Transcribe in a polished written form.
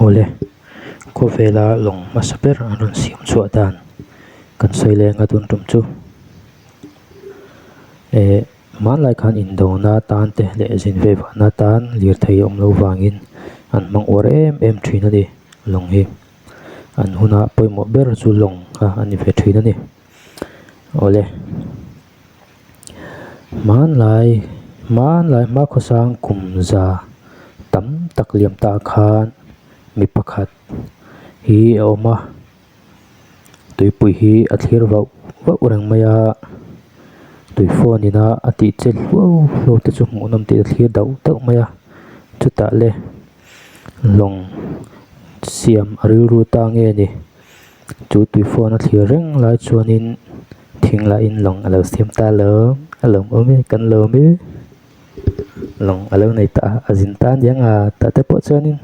ole ko vela long masaper aron siam chu dan kan soile nga tun tum chu man lai khan indo na tan te le zin ve na tan lir thei om lo wangin an mang or em thina ni long hi an huna poimo ber chu long ani ve thina ni ole man lai ma khosang kumza tam tak liam ta khan mi pakhat hi oma tuipui hi athlir wa urang maya tui phone ina ati chel lo te chu mu nam te thlir dau tak maya chuta le long siam ariru ta nge ni chu tui phone a thlir reng lai chuanin thingla in long alo siam ta lo alom ome kan lo mi long alo nei ta azin tan yang ta te po chuanin